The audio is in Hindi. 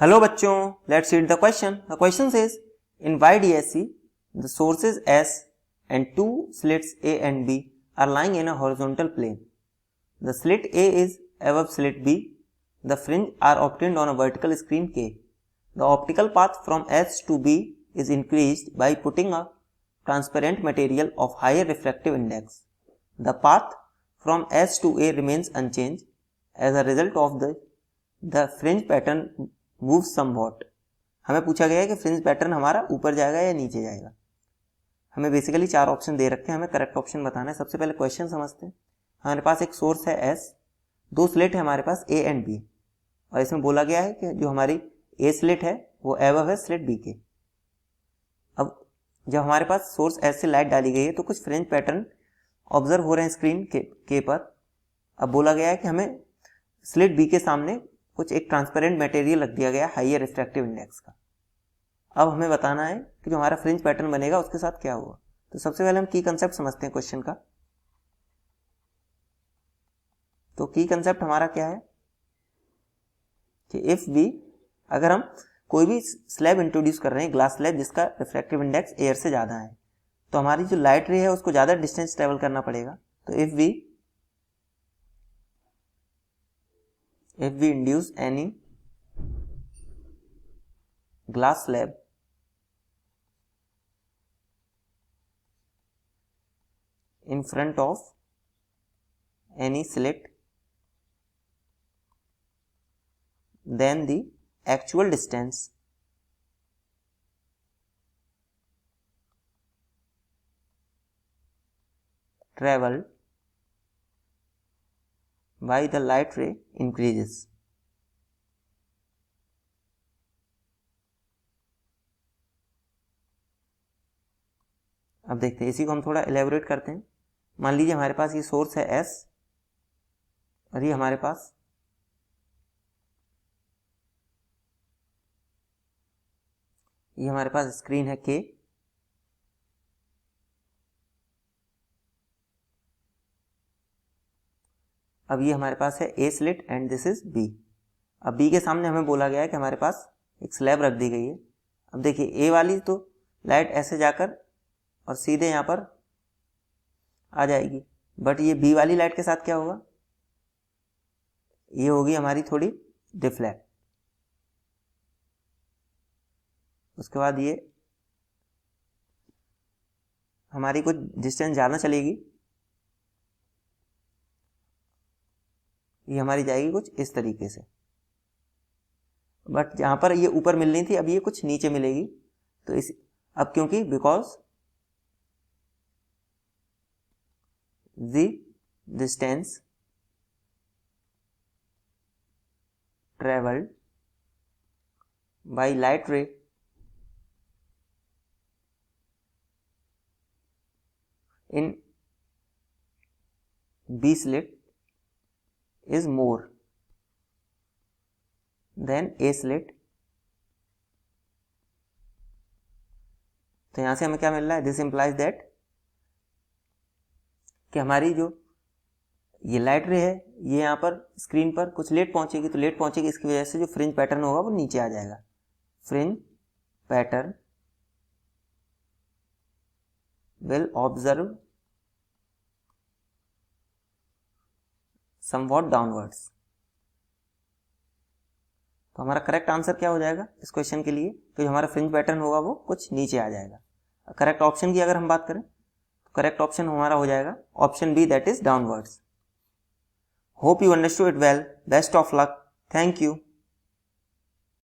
Hello बच्चों, let's read the question. The question says, in YDSC, the sources S and two slits A and B are lying in a horizontal plane. The slit A is above slit B. The fringe are obtained on a vertical screen K. The optical path from S to B is increased by putting a transparent material of higher refractive index. The path from S to A remains unchanged. As a result of the fringe pattern moves somewhat. हमें पूछा गया है कि फ्रिंज पैटर्न हमारा ऊपर जाएगा या नीचे जाएगा. हमें बेसिकली 4 ऑप्शन दे रखे हैं, हमें करेक्ट ऑप्शन बताना है. सबसे पहले क्वेश्चन समझते हैं. हमारे पास एक सोर्स है S, दो स्लिट है हमारे पास A एंड B, और इसमें बोला गया है कि जो हमारी A स्लिट है वो एबव है स्लिट B के. अब जब हमारे पास सोर्स S से लाइट डाली गई है तो कुछ फ्रिंज पैटर्न ऑब्जर्व हो रहे हैं स्क्रीन के पर. अब बोला गया है कि हमें स्लिट B के सामने कुछ एक ट्रांसपेरेंट मटेरियल रख दिया गया हाइयर रिफ्रैक्टिव इंडेक्स का. अब हमें बताना है कि जो हमारा फ्रिंज पैटर्न बनेगा उसके साथ क्या होगा. तो सबसे पहले हम की कंसेप्ट समझते हैं क्वेश्चन का. तो की कंसेप्ट हमारा क्या है कि इफ वी, अगर हम कोई भी स्लैब इंट्रोड्यूस कर रहे हैं, ग्लास स्लैब जिसका रिफ्रैक्टिव इंडेक्स एयर से ज्यादा है, तो हमारी जो लाइट रे है उसको ज्यादा डिस्टेंस ट्रेवल करना पड़ेगा. तो if we induce any glass slab in front of any slit, then the actual distance traveled by the light ray increases. अब देखते हैं, इसी को हम थोड़ा एलेबोरेट करते हैं. मान लीजिए हमारे पास ये सोर्स है S और ये हमारे पास स्क्रीन है K. अब ये हमारे पास है A slit and this is B. अब B के सामने हमें बोला गया है कि हमारे पास एक स्लैब रख दी गई है. अब देखिए A वाली तो लाइट ऐसे जाकर और सीधे यहाँ पर आ जाएगी, बट ये B वाली लाइट के साथ क्या होगा, ये होगी हमारी थोड़ी डिफ्लेक्ट. उसके बाद ये हमारी कुछ डिस्टेंस ज़्यादा चलेगी, ये हमारी जाएगी कुछ इस तरीके से. बट जहां पर ये ऊपर मिलनी थी अब ये कुछ नीचे मिलेगी. तो इस अब क्योंकि because the distance traveled by light ray in B slit is more than A slit. तो यहां से हमें क्या मिल रहा है, दिस इंप्लाइज दैट कि हमारी जो ये लाइट रे है ये यहाँ पर स्क्रीन पर कुछ लेट पहुंचेगी, तो लेट पहुंचेगी इसकी वजह से जो फ्रिंज पैटर्न होगा वो नीचे आ जाएगा. Fringe pattern will observe somewhat downwards. तो हमारा करेक्ट आंसर क्या हो जाएगा इस क्वेश्चन के लिए, तो जो हमारा फ्रिंज पैटर्न होगा वो कुछ नीचे आ जाएगा. करेक्ट ऑप्शन की अगर हम बात करें तो करेक्ट ऑप्शन हमारा हो जाएगा option B, that is downwards. Hope you understood it well. Best of luck. Thank you.